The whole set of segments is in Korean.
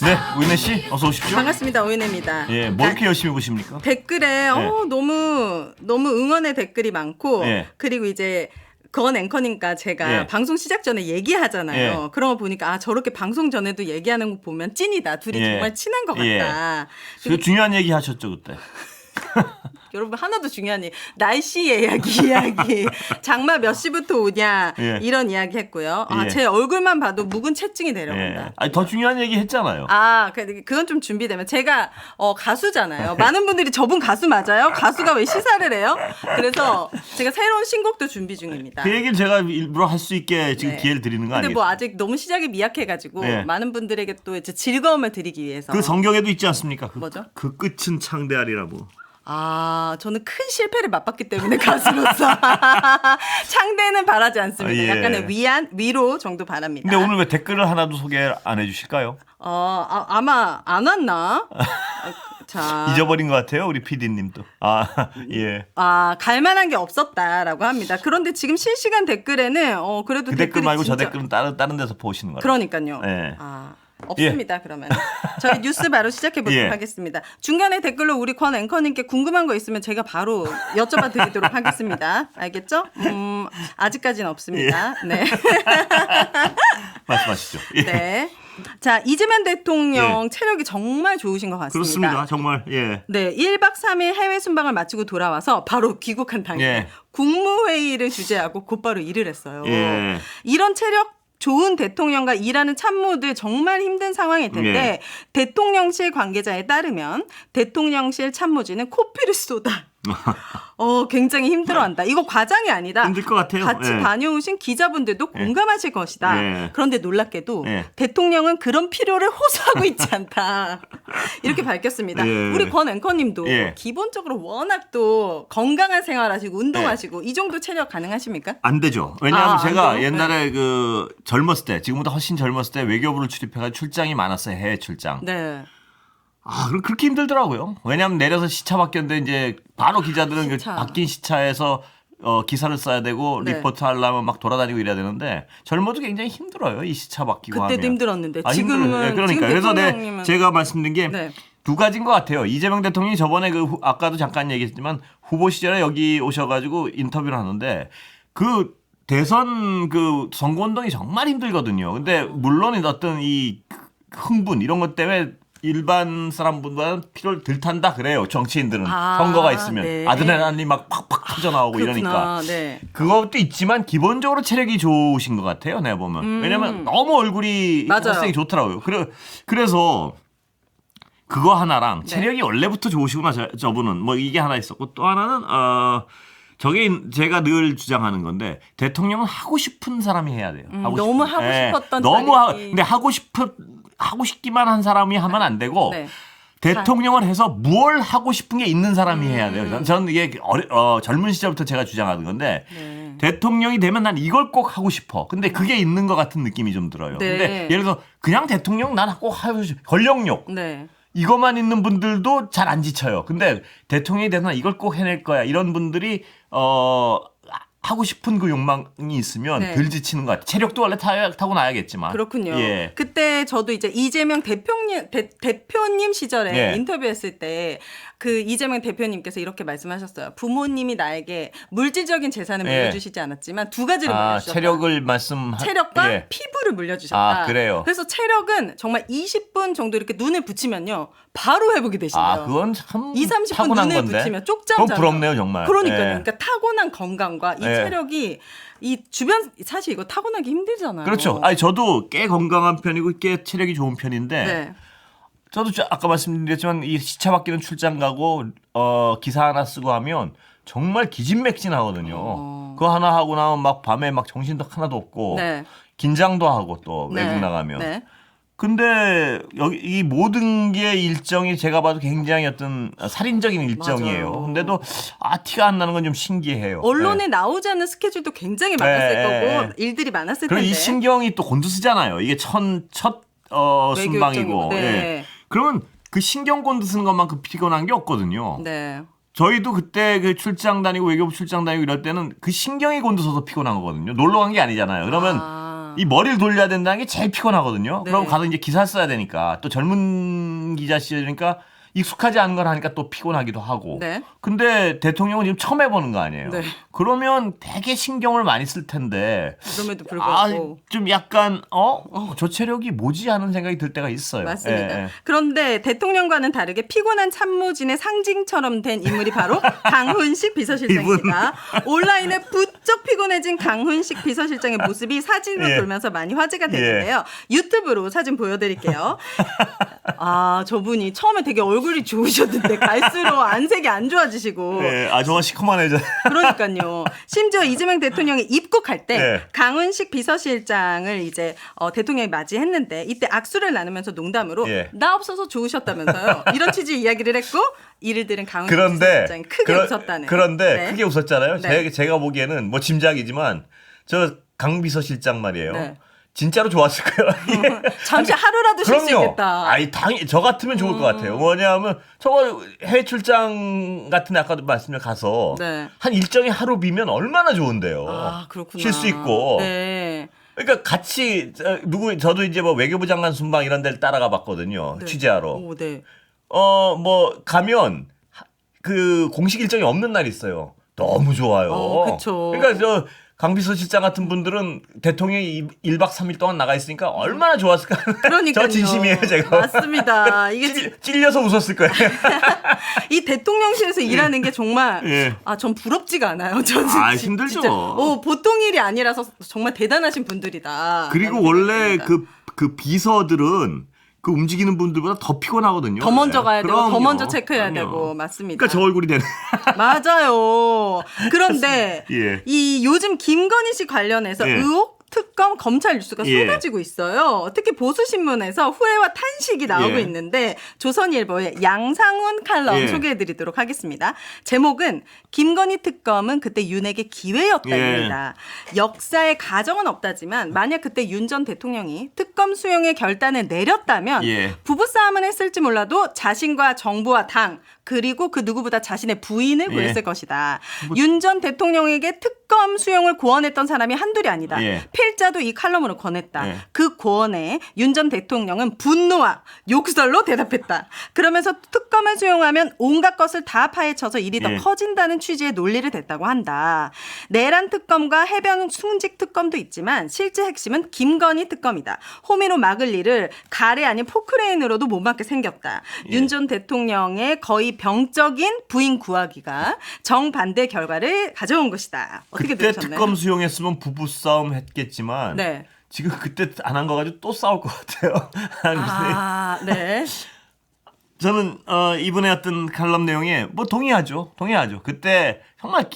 네, 우인혜 씨 어서 오십시오. 반갑습니다. 오윤혜입니다. 예, 뭐 이렇게 열심히 보십니까? 댓글에 너무 응원의 댓글이 많고 예. 그리고 이제 건 앵커님과 제가 예. 방송 시작 전에 얘기하잖아요. 예. 그런 거 보니까 저렇게 방송 전에도 얘기하는 거 보면 찐이다. 둘이 예. 정말 친한 것 예. 같다. 그 중요한 얘기 하셨죠 그때. 여러분 하나도 중요한 날씨 이야기 장마 몇 시부터 오냐 예. 이런 이야기 했고요. 예. 제 얼굴만 봐도 묵은 채증이 내려온다. 예. 아니 더 중요한 얘기 했잖아요. 그건 좀 준비되면 제가 가수잖아요. 많은 분들이 저분 가수 맞아요? 가수가 왜 시사를 해요? 그래서 제가 새로운 신곡도 준비 중입니다. 그 얘기를 제가 일부러 할 수 있게 지금 네. 기회를 드리는 거 근데 아니에요? 뭐 아직 너무 시작이 미약해가지고 네. 많은 분들에게 또 이제 즐거움을 드리기 위해서. 그 성경에도 있지 않습니까? 뭐죠? 그 끝은 창대하리라고. 저는 큰 실패를 맛봤기 때문에 가수로서 창대는 바라지 않습니다. 예. 약간의 위로 정도 바랍니다. 근데 오늘 왜 댓글을 하나도 소개 안 해주실까요? 아마 안 왔나? 자. 잊어버린 것 같아요 우리 PD님도. 예. 갈만한 게 없었다라고 합니다. 그런데 지금 실시간 댓글에는 그래도 그 댓글 말고 진짜... 저 댓글은 다른 데서 보시는 거예요. 그러니까요. 예. 없습니다. 그러면 저희 뉴스 바로 시작해 보도록 예. 하겠습니다. 중간에 댓글로 우리 권 앵커님께 궁금한 거 있으면 제가 바로 여쭤봐 드리도록 하겠습니다. 알겠죠? 아직까지는 없습니다. 예. 네. 말씀하시죠. 예. 네. 자, 이재명 대통령 체력이 정말 좋으신 것 같습니다. 그렇습니다. 정말. 예. 네, 1박 3일 해외 순방을 마치고 돌아와서 바로 귀국한 당일 예. 국무회의를 주재하고 곧바로 일을 했어요. 예. 이런 체력 좋은 대통령과 일하는 참모들 정말 힘든 상황일 텐데 예. 대통령실 관계자에 따르면 대통령실 참모진은 코피를 쏟아 굉장히 힘들어한다. 이거 과장이 아니다. 힘들 것 같아요. 같이 예. 다녀오신 기자분들도 공감하실 것이다. 예. 그런데 놀랍게도 예. 대통령은 그런 필요를 호소하고 있지 않다. 이렇게 밝혔습니다. 예. 우리 권 앵커님도 예. 기본적으로 워낙 또 건강한 생활하시고 운동하시고 이 정도 체력 가능하십니까? 안 되죠. 왜냐하면 안 제가 돼요? 옛날에 그 젊었을 때, 지금보다 훨씬 젊었을 때 외교부를 출입해가 출장이 많았어요. 해외 출장. 네. 그럼 그렇게 힘들더라고요. 왜냐하면 내려서 시차 바뀌었는데 이제 바로 기자들은 그 시차. 바뀐 시차에서 기사를 써야 되고 네. 리포트 하려면 막 돌아다니고 이래야 되는데 젊어도 굉장히 힘들어요. 이 시차 바뀌고 그때도 하면. 힘들었는데 힘들어요. 지금은 네, 그러니까 지금 그래서 대통령님은 제가 말씀드린 게 네. 두 가지인 것 같아요. 이재명 대통령이 저번에 아까도 잠깐 얘기했지만 후보 시절에 여기 오셔가지고 인터뷰를 하는데 그 대선 그 선거운동이 정말 힘들거든요. 근데 물론 어떤 이 흥분 이런 것 때문에 일반 사람보다는 피로를 덜 탄다 그래요. 정치인들은 선거가 있으면 네. 아드레날린이 막 팍팍 터져나오고 이러니까. 네. 그것도 있지만 기본적으로 체력이 좋으신 것 같아요. 내가 보면. 왜냐면 너무 얼굴이 맞아요. 혈색이 좋더라고요. 그래서 그거 하나랑 네. 체력이 원래부터 좋으시구나 저분은 뭐 이게 하나 있었고 또 하나는 저게 제가 늘 주장하는 건데 대통령은 하고 싶은 사람이 해야 돼요. 너무 하고 싶었던 너무 자리. 근데 하고 싶기만 한 사람이 하면 안 되고 네. 대통령을 해서 뭘 하고 싶은 게 있는 사람이 해야 돼요. 저는 이게 젊은 시절부터 제가 주장하는 건데 네. 대통령이 되면 난 이걸 꼭 하고 싶어. 근데 그게 있는 것 같은 느낌이 좀 들어요. 네. 근데 예를 들어서 그냥 대통령 난 꼭 하고 싶어. 권력욕. 네. 이것만 있는 분들도 잘 안 지쳐요. 근데 대통령이 되면 이걸 꼭 해낼 거야. 이런 분들이 하고 싶은 그 욕망이 있으면 네. 덜 지치는 것 같아요. 체력도 원래 타고 나야겠지만. 그렇군요. 예. 그때 저도 이제 이재명 대표님 시절에 예. 인터뷰했을 때 그 이재명 대표님께서 이렇게 말씀하셨어요. 부모님이 나에게 물질적인 재산을 예. 물려주시지 않았지만 두 가지를 물려주셨다. 체력을 체력과 예. 피부를 물려주셨다. 그래요. 그래서 체력은 정말 20분 정도 이렇게 눈을 붙이면요. 바로 회복이 되신대요. 그건 참 2, 30분 타고난 눈을 건데. 붙이면 쪽잠 그건 부럽네요, 정말. 그러니까요. 예. 그러니까 타고난 건강과 이 예. 체력이 이 주변 사실 이거 타고나기 힘들잖아요. 그렇죠. 저도 꽤 건강한 편이고 꽤 체력이 좋은 편인데 네. 저도 아까 말씀드렸지만 이 시차 바뀌는 출장 가고 기사 하나 쓰고 하면 정말 기진맥진하거든요. 그거 하나 하고 나면 막 밤에 막 정신도 하나도 없고 네. 긴장도 하고 또 네. 외국 나가면. 네. 근데 여기 이 모든 게 일정이 제가 봐도 굉장히 어떤 살인적인 일정이에요. 맞아요. 근데도 티가 안 나는 건 좀 신기해요. 언론에 네. 나오지 않는 스케줄도 굉장히 많았을 네. 거고 일들이 많았을 그리고 텐데. 이 신경이 또 곤두쓰잖아요. 이게 첫 순방이고. 네. 예. 그러면 그 신경 곤두쓰는 것만큼 피곤한 게 없거든요. 네. 저희도 그때 그 출장 다니고 외교부 출장 다니고 이럴 때는 그 신경이 곤두서서 피곤한 거거든요. 놀러 간 게 아니잖아요. 그러면 이 머리를 돌려야 된다는 게 제일 피곤하거든요. 네. 그럼 가서 이제 기사 써야 되니까 또 젊은 기자 시절이니까 익숙하지 않은 걸 하니까 또 피곤하기도 하고. 네. 근데 대통령은 지금 처음 해보는 거 아니에요. 네. 그러면 되게 신경을 많이 쓸 텐데. 그럼에도 불구하고. 좀 약간 저 체력이 뭐지 하는 생각이 들 때가 있어요. 맞습니다. 예, 예. 그런데 대통령과는 다르게 피곤한 참모진의 상징처럼 된 인물이 바로 강훈식 비서실장입니다. 온라인에 부쩍 피곤해진 강훈식 비서실장의 모습이 사진으로 예. 돌면서 많이 화제가 됐는데요. 유튜브로 사진 보여드릴게요. 아, 저분이 처음에 되게 얼굴이 좋으셨는데 갈수록 안색이 안 좋아지시고. 예, 정말 시커먼해져. 그러니까요. 심지어 이재명 대통령이 입국할 때 네. 강훈식 비서실장을 이제 대통령이 맞이했는데 이때 악수를 나누면서 농담으로 예. 나 없어서 좋으셨다면서요. 이런 취지의 이야기를 했고 이를 들은 강훈식 그런데 비서실장이 크게 웃었다는. 그런데 네. 크게 웃었잖아요. 네. 제가 보기에는 뭐 짐작이지만 저 강 비서실장 말이에요. 네. 진짜로 좋았을 거예요. 잠시 하루라도 쉴 수 그럼요. 있겠다. 아니 당연히 저 같으면 좋을 것 같아요. 뭐냐면 저거 해외 출장 같은 데 아까도 말씀을 가서 네. 한 일정이 하루 비면 얼마나 좋은데요. 아, 그렇구나. 쉴 수 있고. 네. 그러니까 같이 저도 이제 뭐 외교부 장관 순방 이런 데를 따라가 봤거든요. 네. 취재하러. 오, 네. 뭐 가면 그 공식 일정이 없는 날이 있어요. 너무 좋아요. 그쵸. 그러니까 저 강비서실장 같은 분들은 대통령이 1박 3일 동안 나가 있으니까 얼마나 좋았을까. 그러니까요. 저 진심이에요, 제가. 맞습니다. 이게 찔려서 웃었을 거예요. 이 대통령실에서 일하는 게 정말 예. 전 부럽지가 않아요. 저는 힘들죠. 진짜, 보통 일이 아니라서 정말 대단하신 분들이다. 그리고 라는 원래 생각이 그 비서들은 그 움직이는 분들보다 더 피곤하거든요. 더 먼저 가야 되고 더 그럼요. 먼저 체크해야 그럼요. 되고 맞습니다. 그러니까 저 얼굴이 되는. 맞아요. 그런데 예. 이 요즘 김건희 씨 관련해서 예. 의혹 특검 검찰 뉴스가 예. 쏟아지고 있어요. 특히 보수신문에서 후회와 탄식이 나오고 예. 있는데 조선일보의 양상훈 칼럼 예. 소개해드리도록 하겠습니다. 제목은 김건희 특검은 그때 윤핵의 기회였다입니다. 역사에 가정은 없다지만 만약 그때 윤 전 대통령이 특검 수용의 결단을 내렸다면 예. 부부싸움은 했을지 몰라도 자신과 정부와 당 그리고 그 누구보다 자신의 부인을 구했을 예. 것이다. 윤 전 대통령에게 특검 수용을 고언했던 사람이 한둘이 아니다. 예. 필자도 이 칼럼으로 권했다. 예. 그 고언에 윤 전 대통령은 분노와 욕설로 대답했다. 그러면서 특검을 수용하면 온갖 것을 다 파헤쳐서 일이 더 예. 커진다는 취지의 논리를 댔다고 한다. 내란 특검과 해병 승직 특검도 있지만 실제 핵심은 김건희 특검이다. 호미로 막을 일을 가래 아닌 포크레인으로도 못 막게 생겼다. 예. 윤 전 대통령의 거의 병적인 부인 구하기가 정반대 결과를 가져온 것이다. 어떻게 그때 들으셨나요? 특검 수용했으면 부부싸움 했겠지만 네. 지금 그때 안 한 거 가지고 또 싸울 것 같아요. 아, 네. 저는 이분의 어떤 칼럼 내용에 뭐 동의하죠. 그때 정말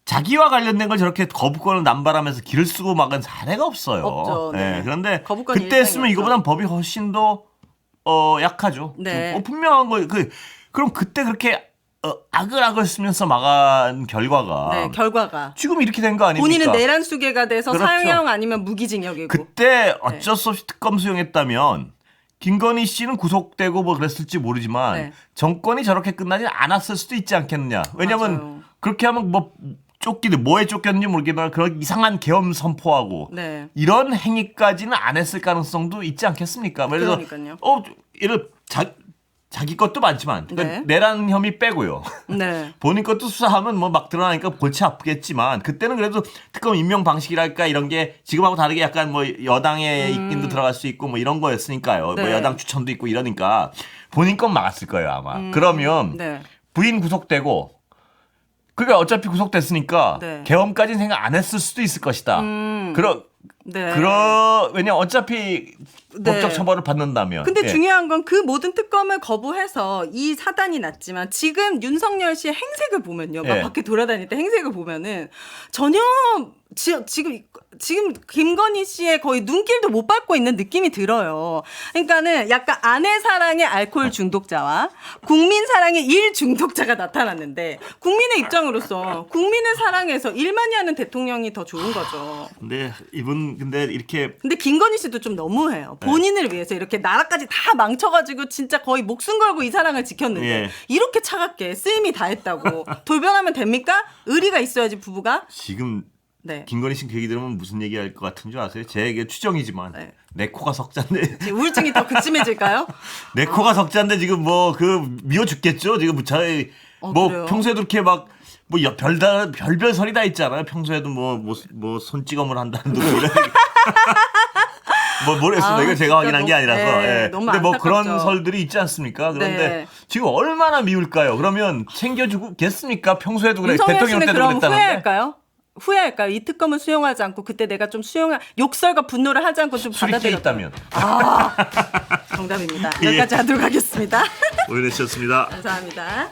자기와 관련된 걸 저렇게 거부권을 남발하면서 길을 쓰고 막은 사례가 없어요. 없죠. 네. 그런데 거부권이 그때 했으면 일상이었죠. 이거보단 법이 훨씬 더 약하죠. 네. 좀, 분명한 거 그럼 그때 그렇게 악을 쓰면서 막은 결과가 네, 결과가. 지금 이렇게 된 거 아닙니까? 본인은 내란 수괴가 돼서 그렇죠. 사형 아니면 무기징역이고. 그때 어쩔 수 없이 특검 수용했다면 김건희 씨는 구속되고 뭐 그랬을지 모르지만 네. 정권이 저렇게 끝나지 않았을 수도 있지 않겠느냐. 왜냐하면 맞아요. 그렇게 하면 뭐 뭐에 쫓겼는지 모르겠지만 그런 이상한 계엄 선포하고 네. 이런 행위까지는 안 했을 가능성도 있지 않겠습니까? 그래서 그러니까요. 예를 자기 것도 많지만 그러니까 네. 내란 혐의 빼고요. 네. 본인 것도 수사하면 뭐 막 드러나니까 골치 아프겠지만 그때는 그래도 특검 임명 방식이랄까 이런 게 지금하고 다르게 약간 뭐 여당의 입김도 들어갈 수 있고 뭐 이런 거였으니까요. 네. 뭐 여당 추천도 있고 이러니까 본인 건 막았을 거예요 아마. 그러면 네. 부인 구속되고 그러니까 어차피 구속됐으니까 네. 계엄까지는 생각 안 했을 수도 있을 것이다. 네. 왜냐 어차피 네. 법적 처벌을 받는다면. 근데 예. 중요한 건 그 모든 특검을 거부해서 이 사단이 났지만 지금 윤석열 씨의 행색을 보면요. 막 예. 밖에 돌아다닐 때 행색을 보면은 전혀 지금 김건희 씨의 거의 눈길도 못 밟고 있는 느낌이 들어요. 그러니까는 약간 아내 사랑의 알코올 중독자와 국민 사랑의 일 중독자가 나타났는데 국민의 입장으로서 국민을 사랑해서 일만이 하는 대통령이 더 좋은 거죠. 근데 이분 근데 이렇게 근데 김건희 씨도 좀 너무해요. 본인을 위해서 이렇게 나라까지 다 망쳐가지고 진짜 거의 목숨 걸고 이 사랑을 지켰는데 예. 이렇게 차갑게 쓰임이 다 했다고 돌변하면 됩니까? 의리가 있어야지 부부가. 지금 네. 김건희 씨 그 얘기 들으면 무슨 얘기할 것 같은 줄 아세요? 제 얘기 추정이지만 네. 내 코가 석잔데 지금 우울증이 더 극심해질까요? 내 코가 석잔데 지금 뭐 그 미워 죽겠죠. 지금 저희 뭐 그래요? 평소에도 이렇게 막 뭐 별별 설이 다 있잖아요. 평소에도 뭐 손찌검을 한다는 둥 뭐 모르겠습니다. 이거 제가 확인한 게 아니라서. 네, 예. 너무 근데 뭐 안타깝죠. 그런 설들이 있지 않습니까? 그런데 네. 지금 얼마나 미울까요? 그러면 챙겨주겠습니까? 평소에도 그래. 윤석열 대통령 씨는 때도 그럼 그랬다는데. 후회할까요? 후회할까요? 이 특검을 수용하지 않고 그때 내가 좀 욕설과 분노를 하지 않고 좀 수리죄 받아들였다. 있다면. 아, 정답입니다. 여기까지 하도록 하겠습니다. 오해되셨습니다. 감사합니다.